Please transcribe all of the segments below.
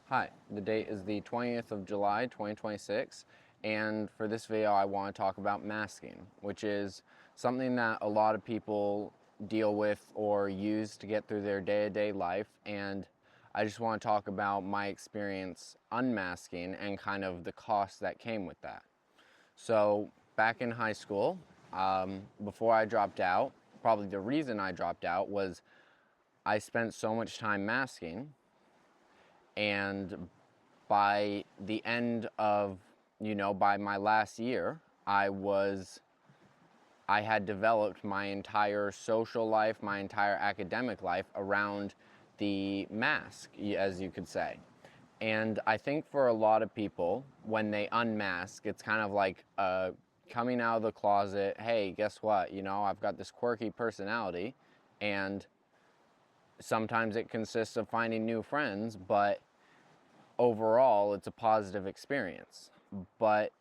Hi, the date is the 20th of July 2026, and for this video I want to talk about masking, which is something that a lot of people deal with or use to get through their day-to-day life, and I just want to talk about my experience unmasking and kind of the cost that came with that. So back in high school, before I dropped out, probably the reason I dropped out was I spent so much time masking, and by the end of, by my last year, I had developed my entire social life, my entire academic life around the mask, as you could say. And I think for a lot of people, when they unmask, it's kind of like coming out of the closet. Hey, guess what? I've got this quirky personality, and sometimes it consists of finding new friends, but overall it's a positive experience. But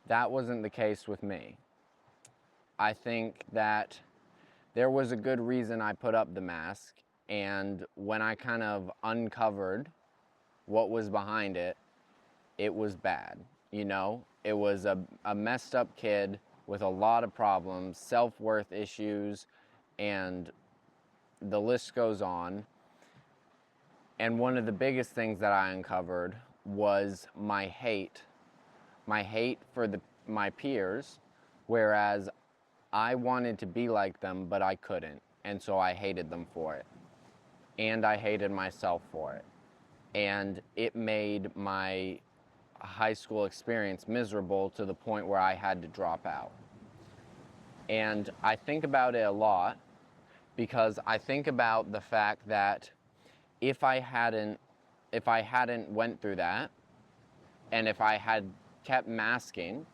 that wasn't the case with me. I think that there was a good reason I put up the mask, and when I kind of uncovered what was behind it, it was bad. It was a messed up kid with a lot of problems, self-worth issues, and the list goes on. And one of the biggest things that I uncovered was my hate for my peers, whereas I wanted to be like them, but I couldn't. And so I hated them for it. And I hated myself for it. And it made my high school experience miserable to the point where I had to drop out. And I think about it a lot because I think about the fact that if I hadn't went through that, and if I had kept masking,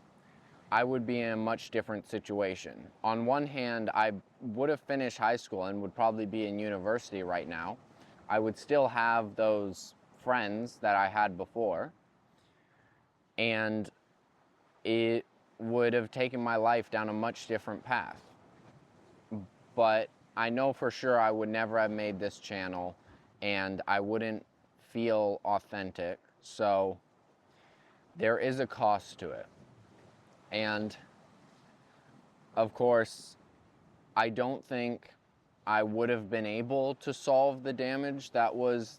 I would be in a much different situation. On one hand, I would have finished high school and would probably be in university right now. I would still have those friends that I had before, and it would have taken my life down a much different path. But I know for sure I would never have made this channel, and I wouldn't feel authentic. So there is a cost to it. And of course, I don't think I would have been able to solve the damage that was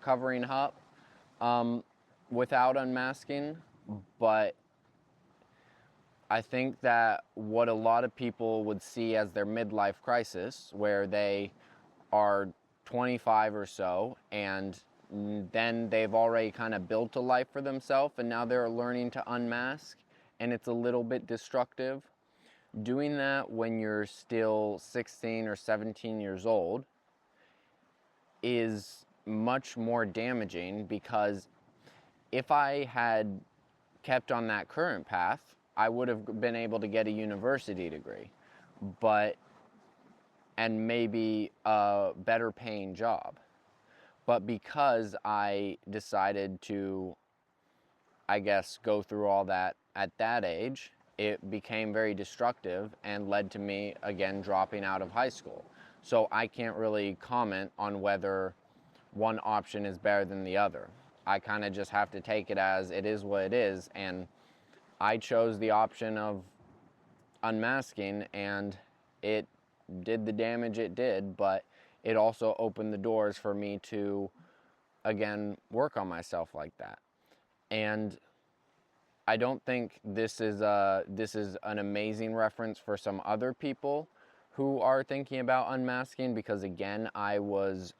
covering up without unmasking. But I think that what a lot of people would see as their midlife crisis, where they are 25 or so, and then they've already kind of built a life for themselves, and now they're learning to unmask, and it's a little bit destructive. Doing that when you're still 16 or 17 years old is much more damaging, because if I had kept on that current path, I would have been able to get a university degree, and maybe a better paying job. But because I decided to, I guess, go through all that at that age, it became very destructive and led to me, again, dropping out of high school. So I can't really comment on whether one option is better than the other. I kind of just have to take it as it is what it is, and I chose the option of unmasking, and it did the damage it did, but it also opened the doors for me to, again, work on myself like that. And I don't think this is an amazing reference for some other people who are thinking about unmasking, because again, I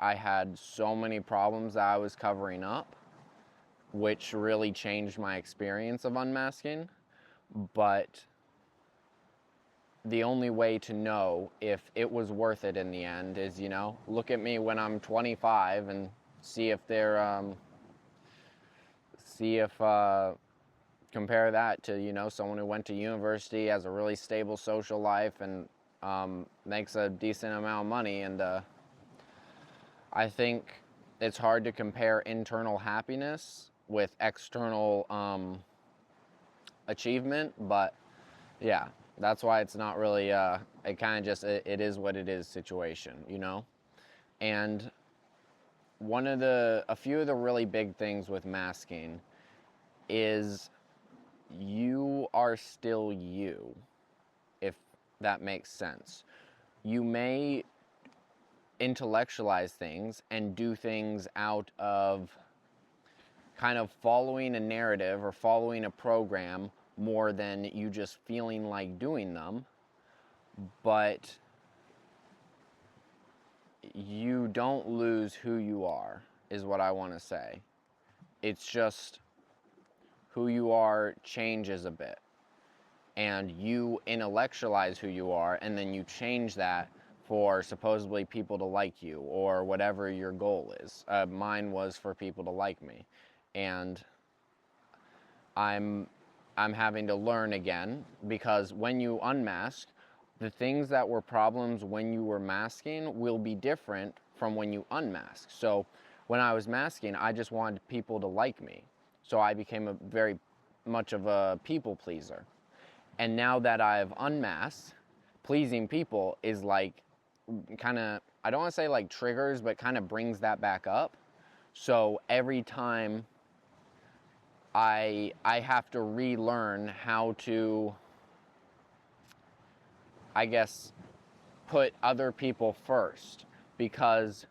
had so many problems that I was covering up, which really changed my experience of unmasking. But the only way to know if it was worth it in the end is, look at me when I'm 25 and see if compare that to, someone who went to university, has a really stable social life, and makes a decent amount of money. And I think it's hard to compare internal happiness with external achievement, but yeah, that's why it's not really it kind of just it is what it is situation. And a few of the really big things with masking is you are still you, if that makes sense. You may intellectualize things and do things out of kind of following a narrative or following a program more than you just feeling like doing them, but you don't lose who you are, is what I want to say. It's just who you are changes a bit, and you intellectualize who you are, and then you change that for supposedly people to like you or whatever your goal is. Mine was for people to like me, and I'm having to learn again, because when you unmask, the things that were problems when you were masking will be different from when you unmask. So when I was masking, I just wanted people to like me. So I became a very much of a people pleaser. And now that I've unmasked, pleasing people is like kind of, I don't want to say like triggers, but kind of brings that back up. So every time I have to relearn how to, I guess, put other people first, because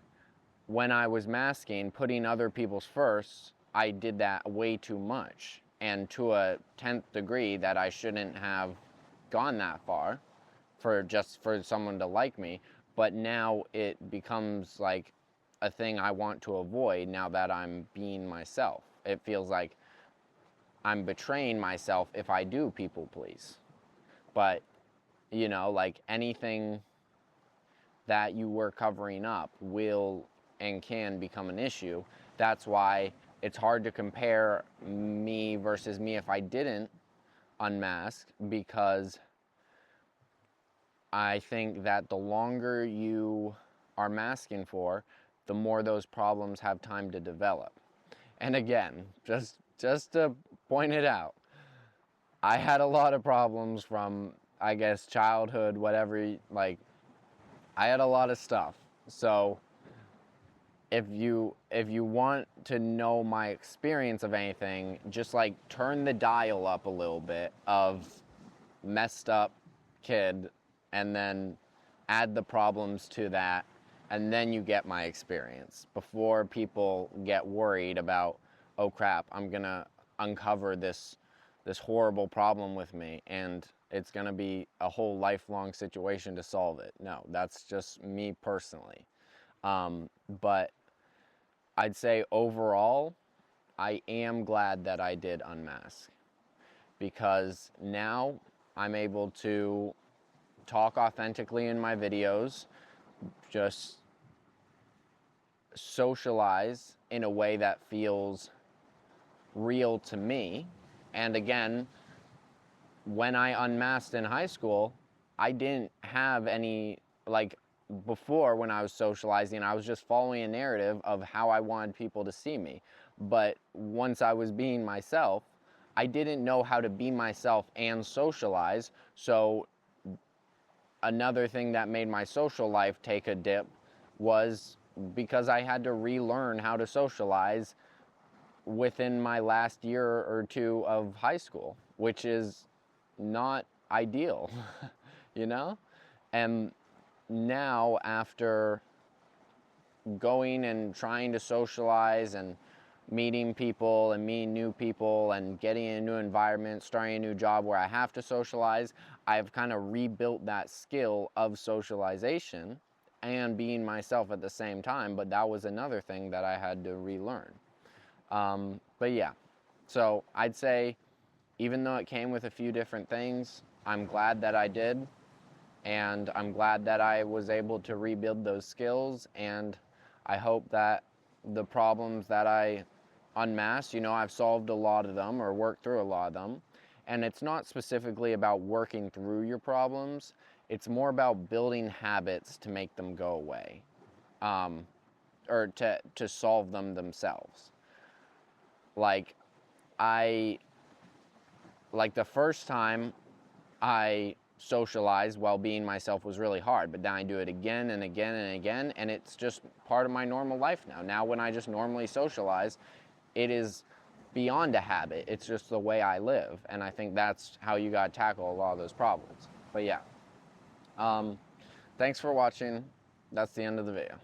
when I was masking, putting other people's first, I did that way too much, and to a 10th degree that I shouldn't have gone that far for someone to like me. But now it becomes like a thing I want to avoid now that I'm being myself. It feels like I'm betraying myself if I do people please. But, you know, like anything that you were covering up will and can become an issue. That's why it's hard to compare me versus me if I didn't unmask, because I think that the longer you are masking for, the more those problems have time to develop. And again, just to point it out, I had a lot of problems from, I guess, childhood, whatever, like, I had a lot of stuff. So if you want to know my experience of anything, just like turn the dial up a little bit of messed up kid, and then add the problems to that, and then you get my experience before people get worried about, oh crap, I'm gonna uncover this horrible problem with me and it's gonna be a whole lifelong situation to solve it. No, that's just me personally. But I'd say overall, I am glad that I did unmask, because now I'm able to talk authentically in my videos, just socialize in a way that feels real to me. And again, when I unmasked in high school, I didn't have any, like, before when I was socializing, I was just following a narrative of how I wanted people to see me. But once I was being myself, I didn't know how to be myself and socialize. So another thing that made my social life take a dip was because I had to relearn how to socialize within my last year or two of high school, which is not ideal, you know? And now, after going and trying to socialize and meeting people and meeting new people and getting in a new environment, starting a new job where I have to socialize, I've kind of rebuilt that skill of socialization and being myself at the same time. But that was another thing that I had to relearn. But yeah, so I'd say, even though it came with a few different things, I'm glad that I did. And I'm glad that I was able to rebuild those skills. And I hope that the problems that I unmasked, you know, I've solved a lot of them or worked through a lot of them. And it's not specifically about working through your problems. It's more about building habits to make them go away, or to solve them themselves. Like the first time I socialize while being myself was really hard, but now I do it again and again and again, and it's just part of my normal life now. Now when I just normally socialize, it is beyond a habit. It's just the way I live, and I think that's how you gotta tackle a lot of those problems. But yeah, thanks for watching. That's the end of the video.